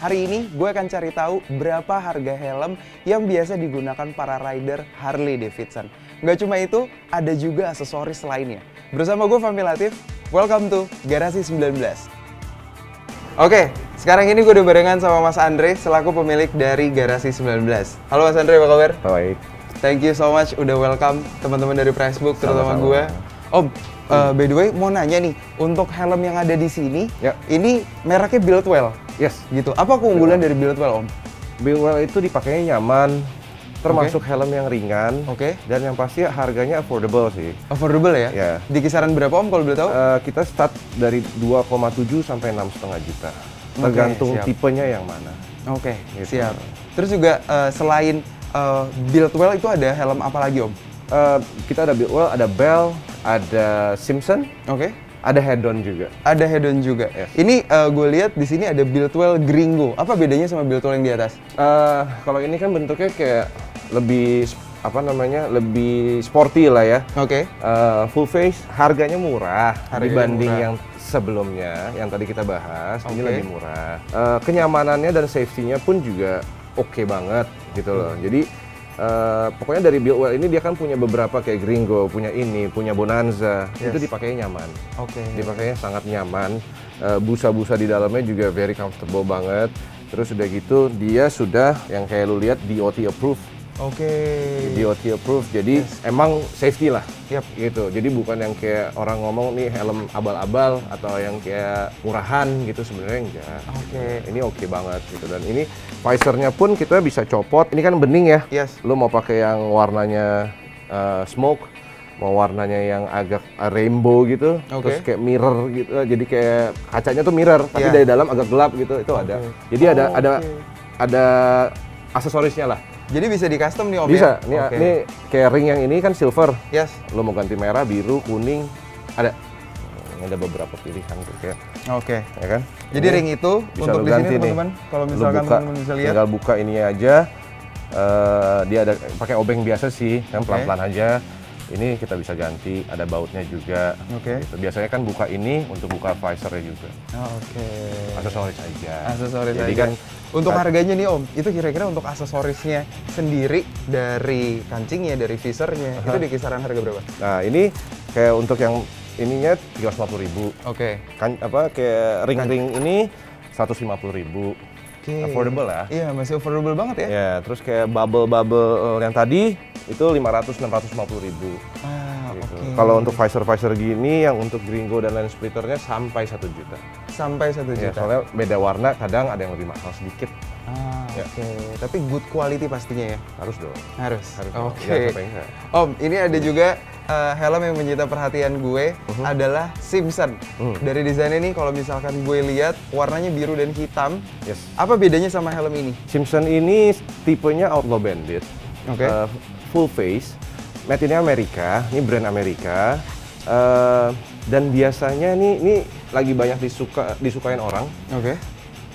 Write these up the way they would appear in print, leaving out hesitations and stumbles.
Hari ini gue akan cari tahu berapa harga helm yang biasa digunakan para rider Harley Davidson. Nggak cuma itu, ada juga aksesoris lainnya. Bersama gue Fahmi Latif, welcome to Garasi 19. Oke, sekarang ini gue udah barengan sama Mas Andre selaku pemilik dari Garasi 19. Halo Mas Andre, apa kabar? Baik. Thank you so much udah welcome teman-teman dari Pricebook, terutama gue. Om, by the way mau nanya nih, untuk helm yang ada di sini, ini mereknya Buildwell. Yes. Gitu. Apa keunggulan dari Buildwell, Om? Buildwell itu dipakainya nyaman, termasuk helm yang ringan. Dan yang pasti harganya affordable sih. Affordable ya? Ya. Di kisaran berapa, Om, kalau boleh tahu? Kita start dari 2,7 sampai 6,5 juta. Tergantung tipenya yang mana. Oke, siap. Terus juga selain Buildwell itu ada helm apa lagi, Om? Kita ada Buildwell, ada Bell, ada Simpson. Ada head-on juga. Ada head-on juga. Yes. Ini gue lihat di sini ada Buildwell Gringo. Apa bedanya sama Buildwell yang di atas? Kalau ini kan bentuknya kayak lebih lebih sporty lah ya. Full face, harganya murah dibanding yang sebelumnya yang tadi kita bahas. Ini lebih murah. Kenyamanannya dan safety-nya pun juga oke banget gitu loh. Jadi pokoknya dari Buildwell ini dia kan punya beberapa kayak Gringo, punya ini, punya Bonanza. Itu dipakainya nyaman. Dipakainya sangat nyaman. Busa-busa di dalamnya juga very comfortable banget. Terus udah gitu dia sudah yang kayak lu lihat DOT approved. DOT approved, jadi emang safety lah. Gitu. Jadi bukan yang kayak orang ngomong nih helm abal-abal atau yang kayak murahan gitu, sebenarnya enggak. Ini oke banget gitu. Dan ini visornya pun kita bisa copot. Ini kan bening ya. Lu mau pakai yang warnanya smoke, mau warnanya yang agak rainbow gitu, terus kayak mirror gitu. Jadi kayak kacanya tuh mirror, tapi dari dalam agak gelap gitu. Itu ada. Jadi ada aksesorisnya lah. Jadi bisa di custom nih, Om? Bisa. Ini kayak ring yang ini kan silver. Lo mau ganti merah, biru, kuning, ada. Ada beberapa pilihan tuh kayak. Ya kan? Jadi ring itu bisa untuk di sini teman-teman, kalau misalkan teman-teman bisa lihat. Tinggal buka ininya aja. Dia ada pakai obeng biasa sih, kan pelan-pelan aja. Ini kita bisa ganti, ada bautnya juga. Gitu. Biasanya kan buka ini untuk buka visornya juga. Aksesoris aja. Jadi kan untuk harganya nih, Om, itu kira-kira untuk aksesorisnya sendiri dari kancingnya, dari visornya, itu di kisaran harga berapa? Nah, ini kayak untuk yang ininya 350.000. Kan kayak ring-ring ini 150.000. Affordable lah. Iya, masih affordable banget ya. Ya, terus kayak bubble yang tadi itu 500-650.000. Kalau untuk visor gini, yang untuk Gringo dan lens splitternya sampai 1 juta. Sampai 1 juta. Soalnya beda warna, kadang ada yang lebih mahal sedikit. Tapi good quality pastinya ya? Harus dong. Harus. Enggak. Om, ini ada juga helm yang menyita perhatian gue adalah Simpson. Dari desainnya nih, kalau misalkan gue lihat warnanya biru dan hitam. Apa bedanya sama helm ini? Simpson ini tipenya Outlaw Bandit. Full face. Made in Amerika, ini brand Amerika, dan biasanya ini lagi banyak disukain orang.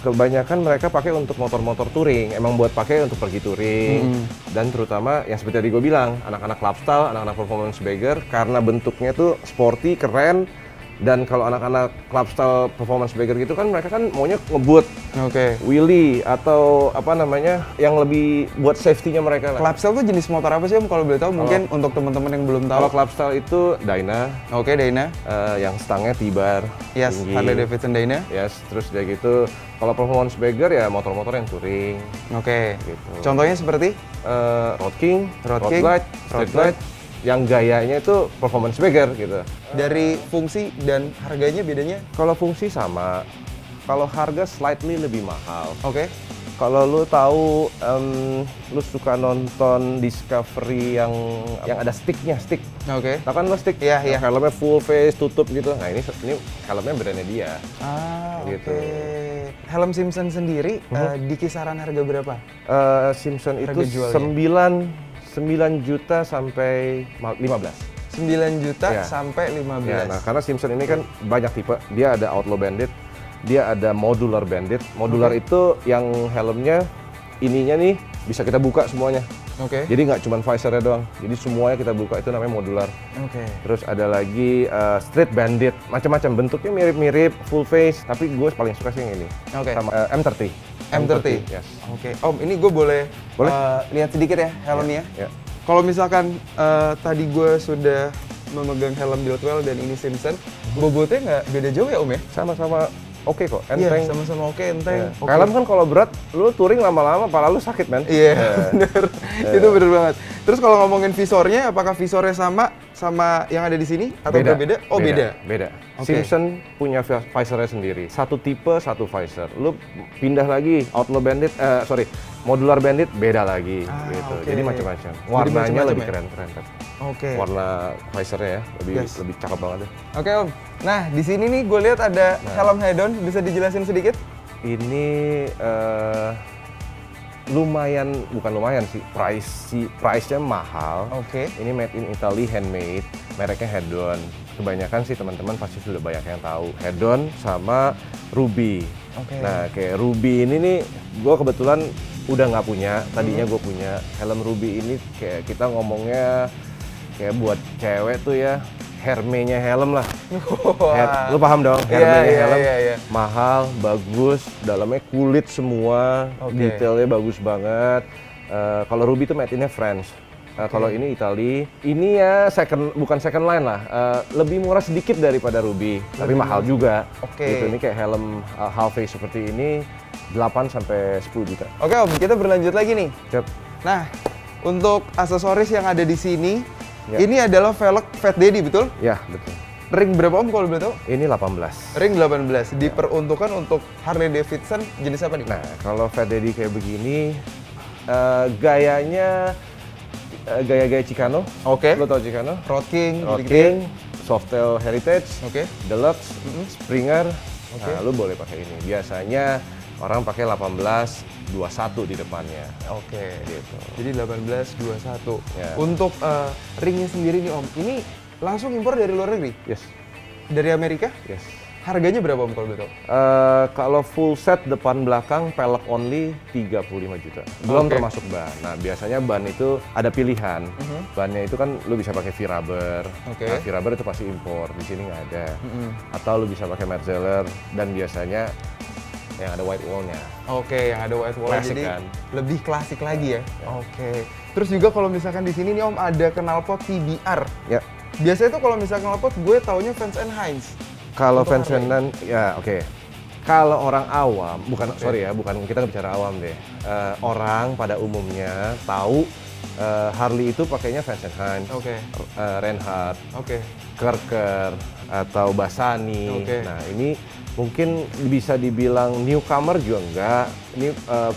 Kebanyakan mereka pakai untuk motor-motor touring, emang buat pakai untuk pergi touring, dan terutama yang seperti tadi gue bilang, anak-anak clubstyle, anak-anak performance bagger, karena bentuknya tuh sporty, keren. Dan kalau anak-anak clubstyle performance bagger gitu kan mereka kan maunya ngebut, wheelie atau apa namanya yang lebih buat safety-nya mereka lah. Clubstyle tuh jenis motor apa sih, Om, kalau boleh tahu? Mungkin untuk teman-teman yang belum tahu. Kalau clubstyle itu Dyna. Dyna. Yang stangnya T-bar. Tinggi. Harley Davidson Dyna. Terus dia gitu. Kalau performance bagger ya motor-motor yang touring. Gitu. Contohnya seperti Road King, Road Glide, Street Glide. Yang gayanya itu performance bagger gitu. Dari fungsi dan harganya bedanya? Kalau fungsi sama, kalau harga slightly lebih mahal. Kalau lu tahu, lu suka nonton Discovery yang ada sticknya, stick. Tahu kan lu stick? Iya. Helmnya full face, tutup gitu. Nah ini helmnya brandnya dia. Gitu. Helm Simpson sendiri di kisaran harga berapa? Simpson harga itu jualnya? 9 juta sampai 15. 9 juta sampai 15. Nah, karena Simpson ini kan banyak tipe. Dia ada Outlaw Bandit, dia ada Modular Bandit. Modular itu yang helmnya ininya nih bisa kita buka semuanya. Jadi nggak cuma visornya doang, jadi semuanya kita buka, itu namanya modular. Terus ada lagi Street Bandit, macam-macam bentuknya mirip-mirip, full face, tapi gue paling suka sih yang ini. Sama M30. M30? Yes. Om, ini gue boleh lihat sedikit ya helmnya? Kalau misalkan tadi gue sudah memegang helm Biltwell dan ini Simpson, bobotnya nggak beda jauh ya Om ya? Sama-sama oke kok, enteng. Iya, sama-sama oke, enteng. Helm kan kalau berat, lu touring lama-lama pala lu sakit, men. Iya, bener. Itu bener banget. Terus kalau ngomongin visornya, apakah visornya sama yang ada di sini atau berbeda? Oh, beda. Simpson punya visornya sendiri. Satu tipe, satu visor. Lu pindah lagi, Outlaw Bandit, Modular Bandit beda lagi gitu. Jadi macam-macam. Warnanya lebih keren-keren kan. Warna visornya ya, lebih cakep banget deh. Om. Nah, di sini nih gue lihat ada helm head-on, bisa dijelasin sedikit? Ini bukan lumayan sih, price-nya mahal. Ini made in Italy, handmade, mereknya head-on. Kebanyakan sih teman-teman pasti sudah banyak yang tahu. Head-on sama Ruby. Nah, kayak Ruby ini nih, gue kebetulan udah nggak punya. Tadinya gue punya helm Ruby ini, kayak kita ngomongnya kayak buat cewek tuh ya, Hermenya helm lah. Lu paham dong? Hermenya helm mahal, bagus, dalamnya kulit semua, detailnya bagus banget. Kalau Ruby itu made in France. Kalau ini Italy, ini ya bukan second line lah, lebih murah sedikit daripada Ruby, tapi mahal juga. Gitu, ini kayak helm half face seperti ini 8 sampai 10 juta. Om, kita berlanjut lagi nih. Nah, untuk aksesoris yang ada di sini, ini adalah velg Fat Daddy, betul? Ya, betul. Ring berapa Om kalau boleh tahu? Ini 18. Ring 18, diperuntukkan untuk Harley Davidson jenis apa nih? Nah, kalau Fat Daddy kayak begini, gayanya gaya-gaya Chicano. Lo tau Chicano? Road King, Softail Heritage, Deluxe, Springer. Nah, lo boleh pakai ini. Biasanya orang pakai 18-21 di depannya. Gitu. Jadi 18-21. Untuk ringnya sendiri nih Om, ini langsung impor dari luar negeri? Yes. Dari Amerika? Yes. Harganya berapa Om kalau betul? Kalau full set depan belakang pelek only 35 juta. Belum termasuk ban. Nah, biasanya ban itu ada pilihan. Bannya itu kan lu bisa pakai V-rubber. Nah, V-rubber itu pasti impor. Di sini nggak ada. Atau lu bisa pakai Metzeler dan biasanya yang ada white wall-nya. Yang ada white wall, jadi kan? lebih klasik lagi ya. Terus juga kalau misalkan di sini nih Om ada knalpot TBR. Biasanya tuh kalau misalkan knalpot gue taunya Vance & Hines. Kalau Vance & Hines, kalau orang awam, bukan kita bicara awam deh. Orang pada umumnya tahu Harley itu pakainya Vance & Hines, Reinhardt, Kirker, atau Bassani. Nah, ini mungkin bisa dibilang newcomer juga enggak. Ini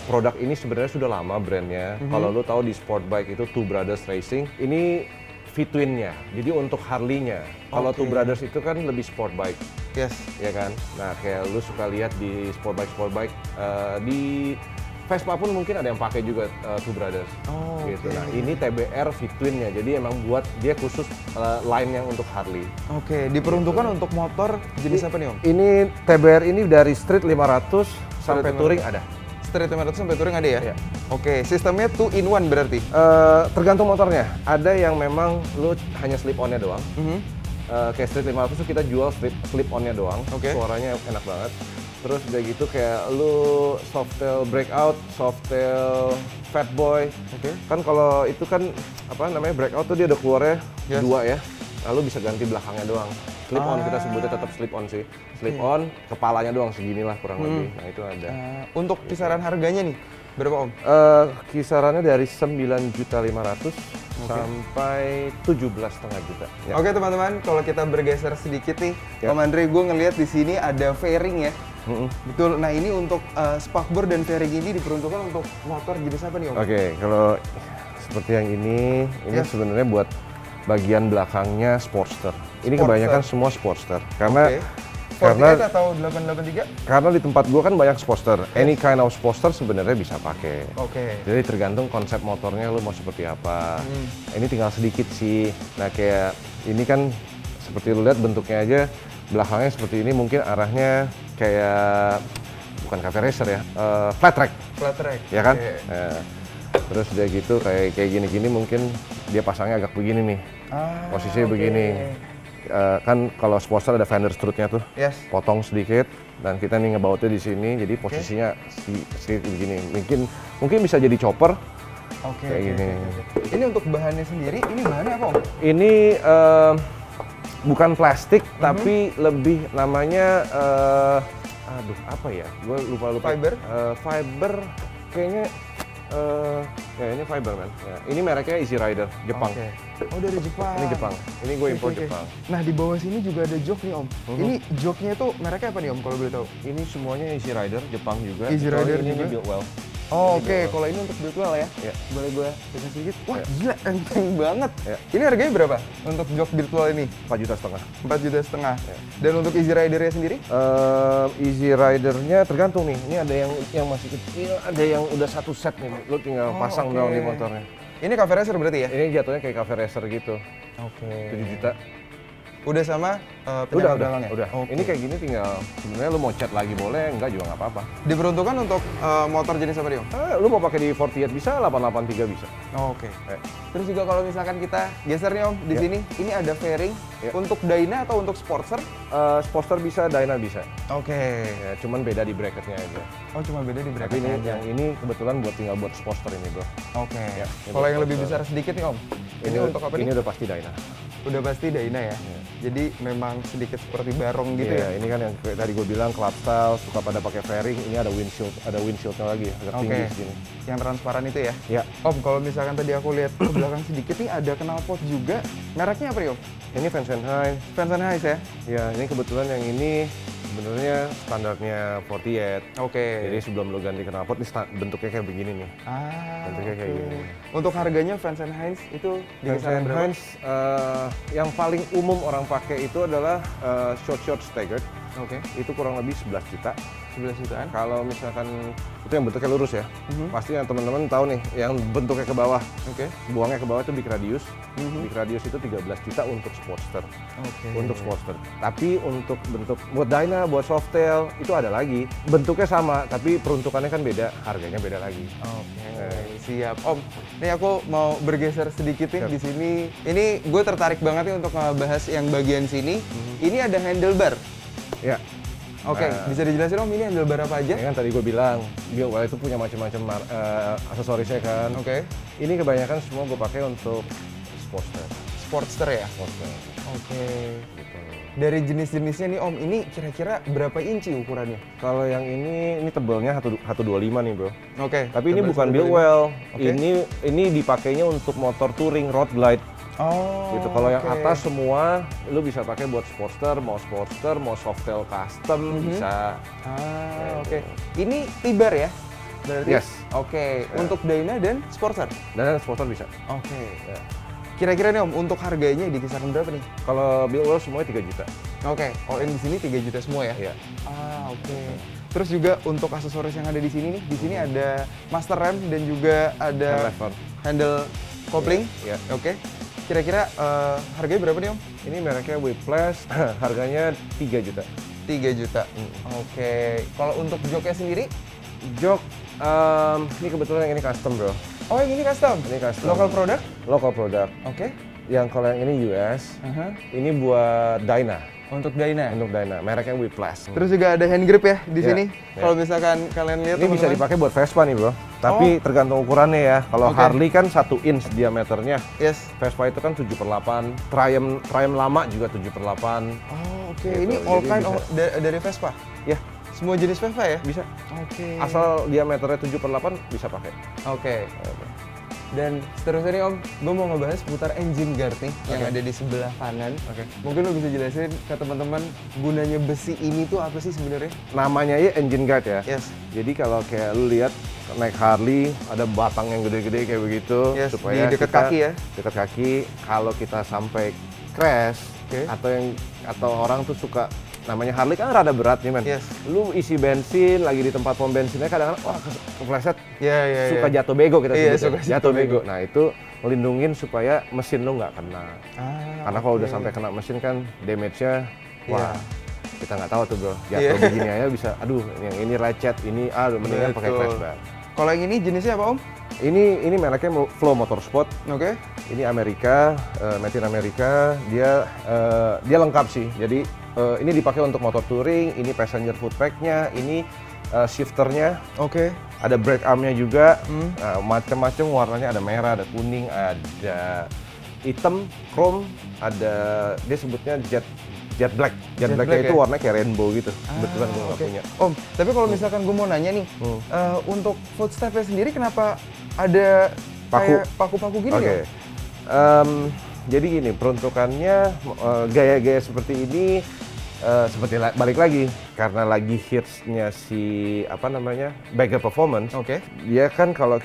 produk ini sebenarnya sudah lama brandnya. Kalau lo tahu di sport bike itu Two Brothers Racing, ini V-twin-nya. Jadi untuk Harley-nya. Kalau Two Brothers itu kan lebih sport bike. Ya kan? Nah, kayak lu suka lihat di sport bike di Vespa pun mungkin ada yang pakai juga Two Brothers. Gitu. Nah, ini TBR V-twin-nya. Jadi emang buat dia khusus line yang untuk Harley. Diperuntukkan untuk motor jenis apa nih Om? Ini TBR ini dari street 500 sampai touring ada. Street 500 sampai touring ada ya? Sistemnya 2-in-1 berarti? Tergantung motornya. Ada yang memang lu hanya slip-on-nya doang. Kayak Street 500 tuh kita jual slip-on-nya doang. Suaranya enak banget. Terus udah gitu kayak lu Softail Breakout, Softail Fatboy. Kan kalau itu kan apa namanya Breakout tuh dia udah keluarnya 2 ya. Lalu bisa ganti belakangnya doang. Slip on kita sebutnya tetap slip on sih. Slip on, kepalanya doang seginilah kurang lebih. Nah, itu ada. Untuk kisaran harganya nih berapa Om? Kisarannya dari 9.500.000 sampai 17,5 juta. Teman-teman, kalau kita bergeser sedikit nih, Om Andre, gue ngelihat di sini ada fairing ya. Betul. Nah, ini untuk spakbor dan fairing ini diperuntukkan untuk motor jenis apa nih Om? Kalau seperti yang ini sebenarnya buat bagian belakangnya Sportster. Ini kebanyakan semua Sportster. Karena 48 atau 883? Karena di tempat gua kan banyak Sportster. Any kind of Sportster sebenarnya bisa pakai. Jadi tergantung konsep motornya lu mau seperti apa. Ini tinggal sedikit sih. Nah, kayak ini kan seperti lu lihat bentuknya aja belakangnya seperti ini, mungkin arahnya kayak bukan cafe racer ya, flat track. Flat track. Ya kan? Terus udah gitu kayak gini-gini mungkin dia pasangnya agak begini nih. Posisinya begini. Kan kalau Sportster ada fender strut-nya tuh, potong sedikit dan kita nih ngebautnya di sini, jadi posisinya sedikit begini. Mungkin bisa jadi chopper. Kayak gini. Ini untuk bahannya sendiri, ini bahannya apa Om? Ini bukan plastik, tapi lebih namanya, aduh apa ya? Gue lupa. Fiber? Fiber, kayaknya. Ya ini fiber man. Ya, ini mereknya Easy Rider, Jepang. Oh dari Jepang. Ini Jepang. Ini gue impor Jepang. Nah di bawah sini juga ada jok nih Om. Ini joknya itu mereknya apa nih Om kalau boleh tahu? Ini semuanya Easy Rider, Jepang juga. Easy Rider ini juga. Built Well. Oh oke. Kalau ini untuk Built Well ya? Boleh gue pesan sedikit? Wah gila, enteng banget. Ini harganya berapa untuk jok Built Well ini? 4,5 juta. 4,5 juta. Dan untuk Easy Rider-nya sendiri? Easy Rider-nya tergantung nih. Ini ada yang masih kecil, ada yang udah satu set nih. Lo tinggal pasang doang di motornya. Ini cafe racer berarti ya? Ini jatuhnya kayak cafe racer gitu. 7 juta. Udah sama udah. Ini kayak gini tinggal sebenarnya lu mau cat lagi boleh, enggak juga nggak apa-apa. Diperuntukkan untuk motor jenis apa nih Om? Lu mau pakai di 48 bisa, 883 bisa. Terus juga kalau misalkan kita geser nih Om, di sini ini ada fairing untuk Dyna atau untuk Sportster? Sportster bisa, Dyna bisa. Ya, cuman beda di bracketnya aja. Oh, cuma beda di bracketnya aja. Yang ini kebetulan tinggal buat Sportster ini bro. Kalau yang lebih besar sedikit nih Om, ini untuk apa nih? Ini udah pasti Dyna. Udah pasti Dyna ya? Jadi memang sedikit seperti barong gitu ya? Ini kan yang tadi gue bilang club style, suka pada pakai fairing, ini ada windshieldnya lagi, agak tinggi sini. Yang transparan itu ya? Iya. Om, kalau misalkan tadi aku lihat ke belakang sedikit nih, ada knalpot juga. Mereknya apa nih Om? Ini Vance & Hines. Vance & Hines ya? Ya, ini kebetulan yang ini sebenarnya standarnya 48. Jadi sebelum lo ganti knalpot, ini bentuknya kayak begini nih. Bentuknya kayak gini. Untuk harganya Vance & Hines itu di kisaran berapa? Hines, yang paling umum orang pakai itu adalah short staggered. Itu kurang lebih 11 juta. 11 jutaan. Kalau misalkan itu yang bentuknya lurus ya, pasti yang teman-teman tahu nih, yang bentuknya ke bawah. Buangnya ke bawah itu big radius. Big radius itu 13 juta untuk Sportster. Untuk Sportster. Tapi untuk bentuk buat Dyna, buat Softail itu ada lagi. Bentuknya sama, tapi peruntukannya kan beda, harganya beda lagi. Siap Om. Nih aku mau bergeser sedikit nih di sini. Ini gue tertarik banget nih untuk ngebahas yang bagian sini. Ini ada handlebar. Ya. Bisa dijelasin Om, ini handlebar apa aja? Ya kan tadi gue bilang, Built Well itu punya macam-macam aksesorisnya kan. Ini kebanyakan semua gue pakai untuk Sportster. Sportster ya? Sportster. Gitu. Dari jenis-jenisnya nih Om, ini kira-kira berapa inci ukurannya? Kalau yang ini tebelnya 125 nih bro. Tapi ini bukan Built Well. Ini dipakainya untuk motor touring, road glide. Gitu. Kalau yang atas semua lu bisa pakai buat Sportster, mau Softail custom bisa. Ini Tibar ya? Berarti? Yes. Untuk Dyna dan Sportster? Dan Sportster bisa. Kira-kira nih Om, untuk harganya di kisaran berapa nih? Kalau Built Well semuanya 3 juta. All in di sini 3 juta semua ya? Terus juga untuk aksesoris yang ada di sini nih, di sini ada master rem dan juga ada handle coupling. Kira-kira harganya berapa nih Om? Ini mereknya Whiplash, harganya 3 juta. 3 juta. Kalau untuk joknya sendiri? Jok, ini kebetulan yang ini custom bro. Yang ini custom? Ini custom. Local product? Local product. Yang kalau yang ini US, ini buat Dyna. Untuk Dyna? Untuk Dyna, mereknya Whiplash. Terus juga ada hand grip ya di sini. Kalau misalkan kalian lihat ini bisa dipakai buat Vespa nih bro. Tapi tergantung ukurannya ya. Kalau Harley kan 1 inch diameternya. Vespa itu kan 7/8. Triumph lama juga 7/8. Ini all kind dari Vespa? Ya. Semua jenis Vespa ya? Bisa. Asal diameternya 7/8 bisa pakai. Dan seterusnya nih Om, gue mau ngebahas putar engine guard nih yang ada di sebelah kanan. Mungkin lo bisa jelasin ke teman-teman gunanya besi ini tuh apa sih sebenarnya? Namanya ya engine guard ya. Jadi kalau kayak lu lihat naik Harley ada batang yang gede-gede kayak begitu supaya di dekat kaki ya. Dekat kaki, kalau kita sampai crash atau orang tuh suka, namanya Harley kan rada berat nih men. Lu isi bensin lagi di tempat pom bensinnya kadang-kadang wah kepleset. Suka jatuh bego kita sebut. Jatuh bego. Nah itu melindungin supaya mesin lu nggak kena. Karena kalau udah sampai kena mesin kan damage-nya wah kita nggak tahu tuh bro. Jatuh begini aja bisa, aduh yang ini lecet, ini mendingan pakai crash bar. Kalau yang ini jenisnya apa Om? Ini mereknya Flow Motorsport. Oke. Ini Amerika, made in Amerika. Dia lengkap sih. Jadi ini dipakai untuk motor touring. Ini passenger foot pack-nya. Ini shifternya. Oke. Ada brake arm-nya juga. Macam-macam warnanya, ada merah, ada kuning, ada hitam, chrome, ada dia sebutnya jet black. Jet black itu warnanya kayak rainbow gitu. Kebetulan gue nggak punya. Om, tapi kalau misalkan gue mau nanya nih, untuk footstep-nya sendiri kenapa ada kayak paku-paku gini ya? Jadi gini, peruntukannya gaya-gaya seperti ini seperti balik lagi karena lagi hitsnya si Bagger Performance. Dia kan kalau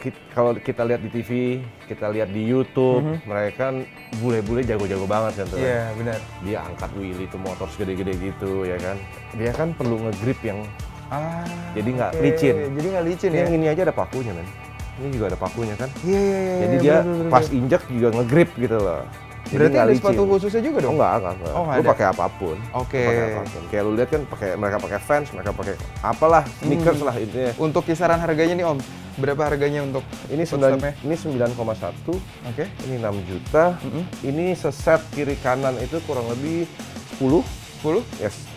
kita lihat di TV, kita lihat di YouTube, mereka kan bule-bule jago-jago banget kan tuh. Iya, benar. Dia angkat wheelie tuh motor segede-gede gitu ya kan. Dia kan perlu nge-grip yang jadi nggak licin. Jadi nggak licin ya. Yang ini aja ada pakunya, men. Ini juga ada pakunya kan. Iya. Jadi dia pas injek juga nge-grip gitu loh. Berarti ada sepatu khususnya juga dong? Enggak. Lu pakai apapun. Oke. Kayak lu lihat kan mereka pakai Vans, mereka pakai apalah, sneakers lah intinya. Untuk kisaran harganya nih Om, berapa harganya untuk ini 9,1. Oke. Ini 6 juta. Ini seset kiri kanan itu kurang lebih 10. Yes.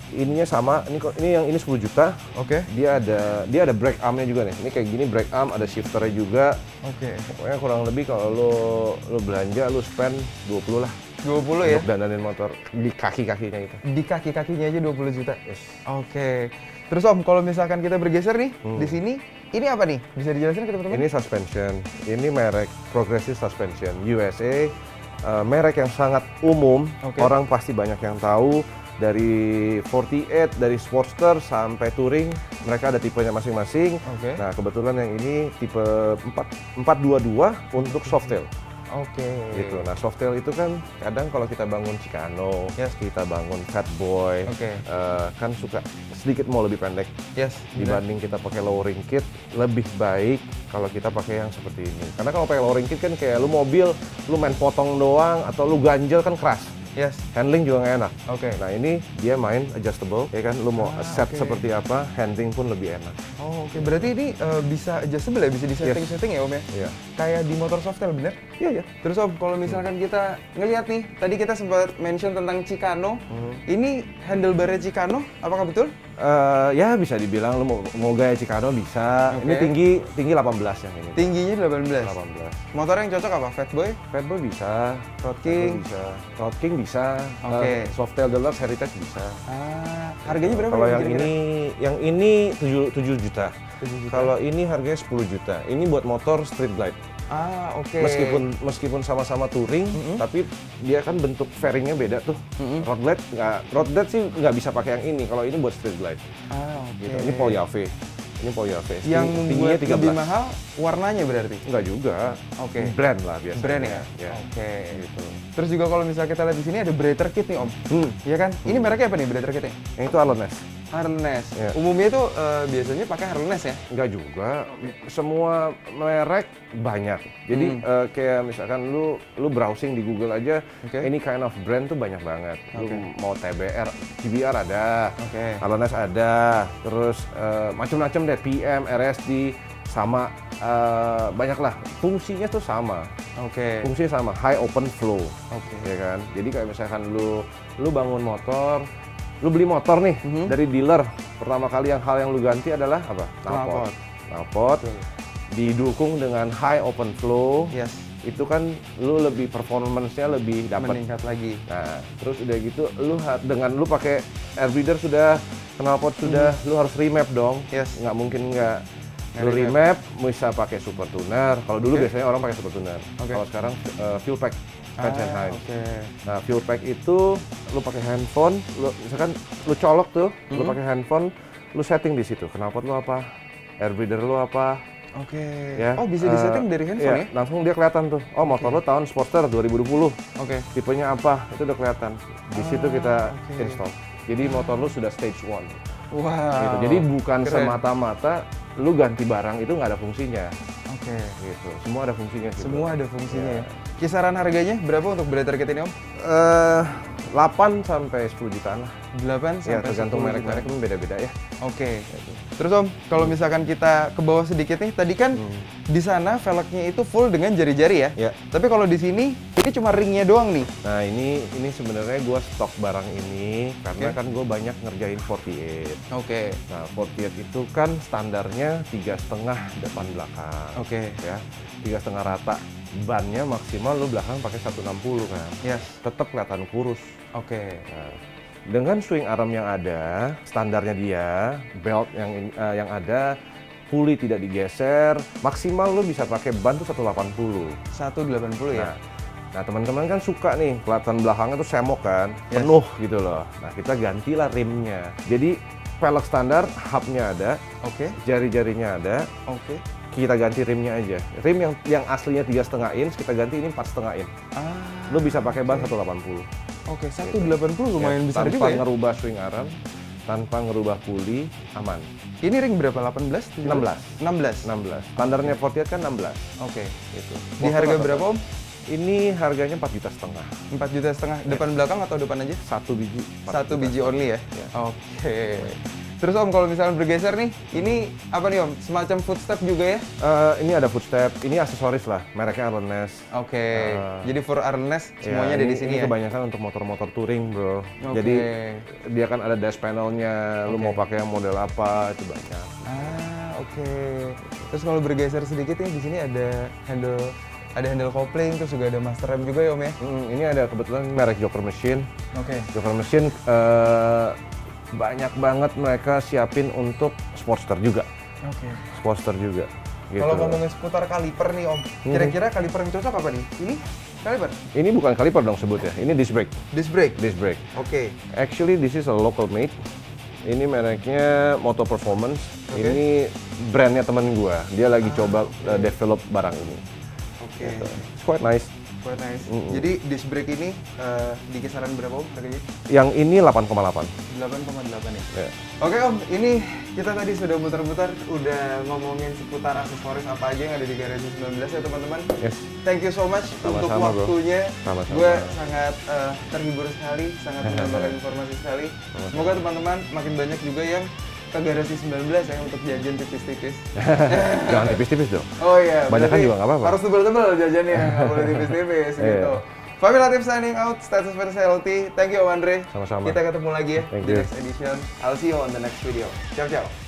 Ininya sama, ini 10 juta. Oke. Dia ada brake arm-nya juga nih. Ini kayak gini brake arm, ada shifternya juga. Oke. Pokoknya kurang lebih kalau lo belanja lo spend 20 lah. 20 ya? Untuk dandanin motor di kaki-kakinya itu. Di kaki-kakinya aja 20 juta. Yes. Oke. Terus Om, kalau misalkan kita bergeser nih di sini, ini apa nih? Bisa dijelasin ke teman-teman? Ini suspension. Ini merek Progressive Suspension USA. Merek yang sangat umum. Orang pasti banyak yang tahu. Dari 48, dari Sportster sampai Touring, mereka ada tipenya masing-masing. Nah, kebetulan yang ini tipe 422 untuk softail. Gitu. Nah, softail itu kan kadang kalau kita bangun Chicano, kita bangun Fatboy, kan suka sedikit mau lebih pendek. Dibanding kita pakai lowering kit, lebih baik kalau kita pakai yang seperti ini. Karena kalau pakai lowering kit kan kayak lu mobil, lu main potong doang atau lu ganjel kan keras. Handling juga nggak enak. Nah ini dia main adjustable, ya kan? Lu mau set seperti apa, handling pun lebih enak. Berarti ini bisa adjustable ya, bisa disetting-setting ya Om ya? Iya. Kayak di motor softail, bener? Iya. Terus Om, kalau misalkan kita ngelihat nih, tadi kita sempat mention tentang Chicano. Ini handlebar-nya Chicano, apakah betul? Ya bisa dibilang lu mau gaya Chicano bisa. Ini tinggi 18 yang ini. Tingginya 18. Motor yang cocok apa? Fatboy? Fatboy bisa. Road King bisa. Softail Deluxe Heritage bisa. Harganya berapa? Kalau yang ini 7 juta. Kalau ini harganya 10 juta. Ini buat motor street glide. Meskipun sama-sama touring, tapi dia kan bentuk fairingnya beda tuh. Road glide sih nggak bisa pakai yang ini. Kalau ini buat street glide. Gitu. Ini Polyave. Yang membuat lebih mahal warnanya berarti? Enggak juga. Brand lah biasanya. Brand ya? Gitu. Terus juga kalau misalnya kita lihat di sini ada breather kit nih Om. Iya kan? Ini mereknya apa nih breather kitnya? Yang itu Harley-Ness. Umumnya itu biasanya pakai Harley-Ness ya? Enggak juga. Semua merek banyak. Jadi kayak misalkan lu browsing di Google aja, any kind of brand tuh banyak banget. Lu mau TBR ada, Harley-Ness ada, terus macam-macam deh, PM, RSD, sama banyak lah. Fungsinya tuh sama. Fungsinya sama, high open flow. Ya kan? Jadi kayak misalkan lu bangun motor, lu beli motor nih dari dealer, pertama kali hal yang lu ganti adalah apa? Knalpot. Didukung dengan high open flow. Itu kan lu lebih performance-nya lebih dapat, meningkat lagi. Nah, terus udah gitu lu pakai air breather sudah, knalpot sudah, lu harus remap dong. Nggak mungkin nggak. Lu remap, bisa pakai super tuner. Kalau dulu biasanya orang pakai super tuner. Kalau sekarang fuel pack. Nah, fuel pack itu lu pakai handphone, misalkan lu colok tuh, lu pakai handphone, lu setting di situ. Knalpot lu apa? Air breather lu apa? Ya. Bisa disetting dari handphone ya? Langsung dia kelihatan tuh. Oh, motor lu tahun Sportster 2020. Tipenya apa? Itu udah kelihatan. Di situ kita install. Jadi motor lu sudah stage 1. Gitu. Jadi bukan semata-mata lu ganti barang itu nggak ada fungsinya. Gitu. Semua ada fungsinya. Gitu. Semua ada fungsinya ya. Kisaran harganya berapa untuk breather kit ini Om? 8 sampai 10 jutaan lah. 8 Ya, sampai tergantung 10 merek-merek juta. kan beda-beda ya. Oke. Terus Om, kalau misalkan kita ke bawah sedikit nih, tadi kan di sana velgnya itu full dengan jari-jari ya. Ya. Tapi kalau di sini cuma ringnya doang nih. Nah ini sebenarnya gue stok barang ini karena kan gue banyak ngerjain 48. Oke. Nah 48 itu kan standarnya 3,5 depan belakang. Oke. Ya, 3,5 rata. Bannya maksimal lo belakang pakai 160 kan. Yes. Tetap kelihatan kurus. Oke. Nah, dengan swing arm yang ada, standarnya dia, belt yang ada, puli tidak digeser, maksimal lo bisa pakai ban tuh 180. 180 ya. Nah teman-teman kan suka nih kelihatan belakangnya tuh semok kan, penuh gitu loh. Nah kita gantilah rimnya. Jadi velg standar, hubnya ada, jari-jarinya ada. Kita ganti rimnya aja. Rim yang aslinya 3,5 inch kita ganti ini 4,5 inch. Lo bisa pakai ban 180. Oke, 180 lumayan ya, besar juga ya. Tanpa ngerubah swing arm, tanpa ngerubah puli, aman. Ini ring berapa? 18? 16. Standarnya 48 kan 16. Oke. Gitu. Di harga berapa Om? Ini harganya 4,5 juta. 4,5 juta. Depan belakang atau depan aja? Satu biji. 1 biji only ya? Ya. Oke. Terus Om, kalau misalnya bergeser nih, ini apa nih Om? Semacam footstep juga ya? Ini ada footstep, ini aksesoris lah, mereknya Arleness. Oke. Jadi for Arleness semuanya ada di sini ini ya? kebanyakan untuk motor-motor touring bro. Jadi dia kan ada dash panelnya, lu mau pakai yang model apa, itu banyak. Oke. Terus kalau bergeser sedikit nih, di sini ada handle kopling, terus juga ada master rem juga ya Om ya? Ini ada kebetulan merek Joker Machine. Joker Machine banyak banget mereka siapin untuk Sportster juga. Sportster juga. Gitu. Kalau ngomongin seputar kaliper nih Om, kira-kira kaliper yang cocok apa nih? Ini kaliper? Ini bukan kaliper dong sebutnya, ini disc brake. Disc brake? Disc brake. Oke. Actually this is a local made. Ini mereknya Moto Performance. Ini brandnya temen gua. Dia lagi coba develop barang ini. Gitu. It's quite nice. Jadi disc brake ini di kisaran berapa Om harganya? Yang ini 8,8. 8,8 ya? Oke Om, ini kita tadi sudah muter-muter, udah ngomongin seputar aksesoris apa aja yang ada di garasi 19 ya teman-teman. Thank you so much untuk waktunya. Gue sangat terhibur sekali, sangat menambahkan informasi sekali. Semoga teman-teman makin banyak juga yang ke garasi 19 ya untuk jajan tipis-tipis. Jangan tipis-tipis dong. Oh iya. Banyak kan juga nggak apa-apa. Harus tebel-tebel jajannya, nggak boleh tipis-tipis gitu. Fahmi Latif signing out, Status Versailty. Thank you Om Andre. Sama-sama. Kita ketemu lagi ya di next edition. I'll see you on the next video. Ciao ciao.